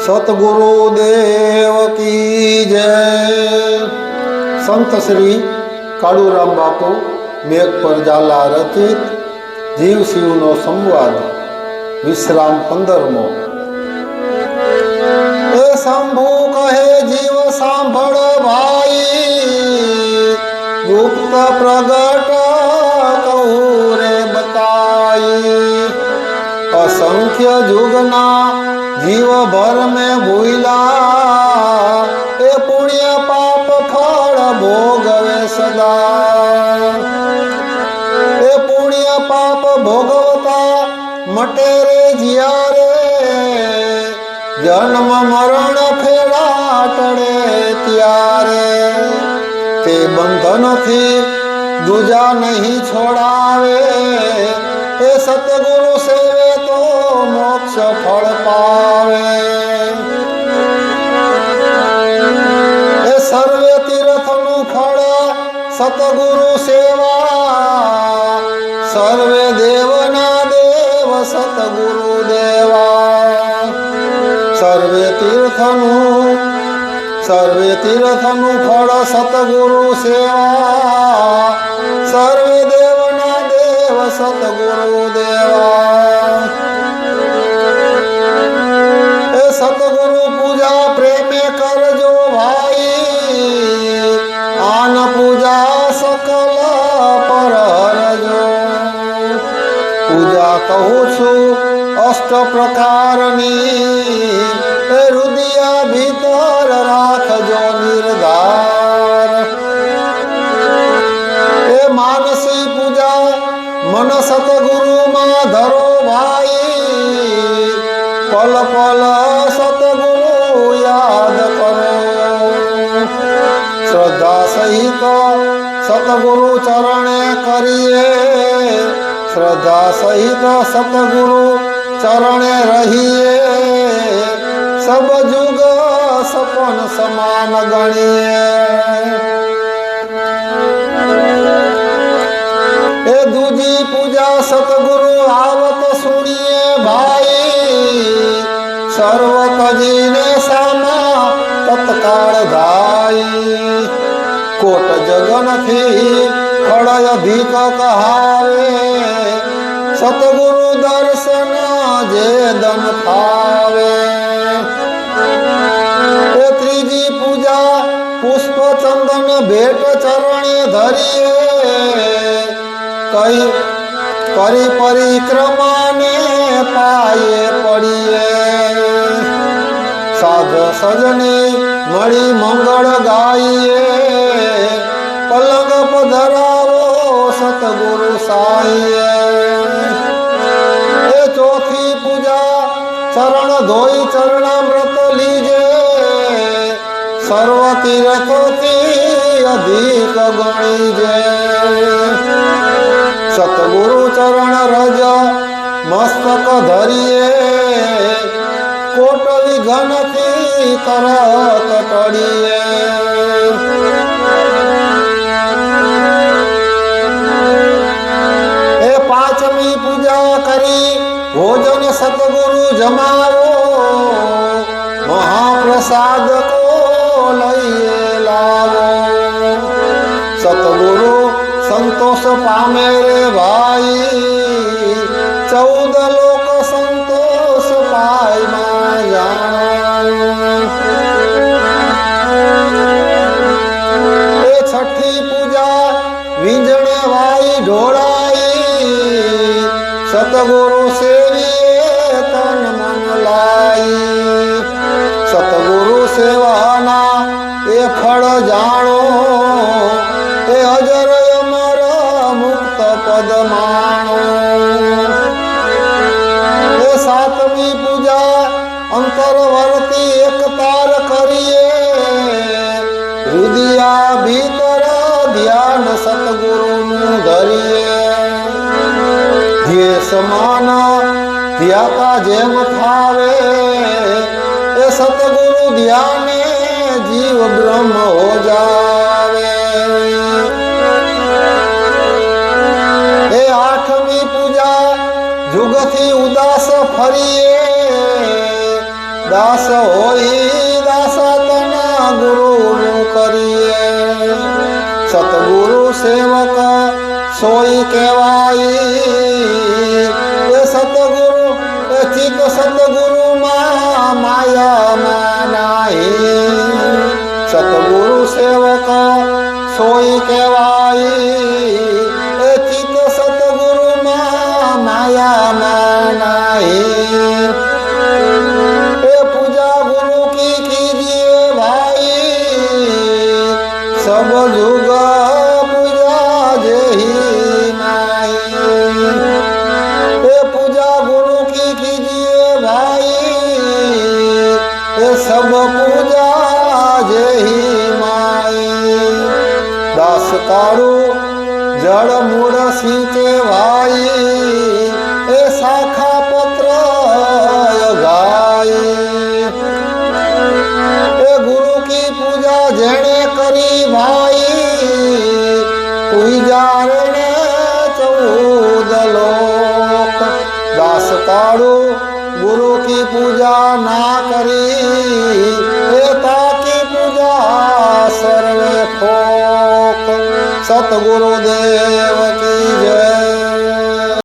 સતગુરુદેવ કી જય। સંત શ્રી કાળુરામ બાપુ મેઘ પર ઝાલા રચિત જીવ શિવનો સંવાદ વિશ્રામ 15મો। એ શંભુ કહે જીવ સાંભળ ભાઈ, ગુપ્ત પ્રગટ કહું રે બતાઈ। असंख्य जुगना जीव भर में भूला, ए पुण्य पाप फल भोगवे सदा। ए पुण्य पाप भोगवता मटे रे जिया रे, जन्म मरण फेरा टड़े त्यारे। ते बंधन थी दूजा नहीं छोड़ावे, ए सतगुरु सेवे तो मोक्ष फल पावे। ए सर्वे तीर्थ नु फल सतगुरु सेवा, सर्वे देवना देव सतगुरु देवा। सर्वे तीर्थ नु फल सतगुरु सेवा, सर्वे देवना देव सतगुरु देवा। ए सतगुरु पूजा प्रेमे करजो भाई, आन पूजा सकल पर हरजो। पूजा कहूँ छु अष्ट प्रकारनी, हृदय भीतर राखजो निर्धार। ए मानसी पूजा मन सतगुरु मां धरो भाई, पल पल सतगुरु याद करो। श्रद्धा सहित सतगुरु चरणे करिए, श्रद्धा सहित सतगुरु चरणे रहिए। सब जुग सपन समान गणिए। ए दूजी पूजा सतगुरु आवत सुनिए भाई, सर्व तजीने सामा तत्काल धाई। कोट जगन थी खड़य भीख कहावे, सतगुरु दर्शन जे दन थावे। ए त्रीजी पूजा पुष्प चंदन भेट चरणे धरिए, कई करी परिक्रमा ने पाए पड़िए। साध सजनी मणि मंगल गाइए, पलंग पधरावो सतगुरु साइए। ए चौथी पूजा चरण धोई चरणामृत लीजे, सर्व तीर्थों अधिक गणिजे। सतगुरु चरण रज मस्तक धरिए, कोट विघन थी करत टड़िए। ए पांचमी पूजा करी भोजन सतगुरु जमावो, महाप्रसाद को लइए लावो। सतगुरु संतोष पामे रे भाई, 14 लोक संतोष पाय माया। ए छठी पूजा विंजणे भाई ढोड़ाई, सतगुरु सेविए तन मन लाई। सतगुरु सेवाना ए फल जानो, ए अजर अमर मुक्त पद मानो। ए सातमी पूजा अंतरवर्ती एक तार करिए, हृदय भीतर ध्यान सतगुरु नु धरिए। ध्येय समान ध्याता जेम थावे, ए सतगुरु ध्याने जीव ब्रह्म हो जावे। ए आठमी पूजा जुगथी उदास फरिए, દાસ હોઈ દાસ તના ગુરુનું કરીએ સતગુરુ સેવક સોઈ કહેવાય એ સતગુરુ એથી તો સતગુરુ માં માયામાં નાહી સતગુરુ સેવક સોઈ કહેવાય એથી તો સતગુરુ માં માયામાં નાહી એ પૂજા ગુરુ કી કીજીએ ભાઈ સબ જુગ પૂજા જેહી માઈ એ પૂજા ગુરુ કી કીજીએ ભાઈ એ સબ પૂજા જેહી માઈ દાસ કાળું જળ મૂળ સિંચે ભાઈ એ શાખા પત્ર ગાય એ ગુરુ કી પૂજા જેણે કરી ભાઈ પૂજા ને 14 લોક દાસ કાળું ગુરુ કી પૂજા ના કરી એ તાકી પૂજા સર્વે ફોક સતગુરુદેવ કી જય।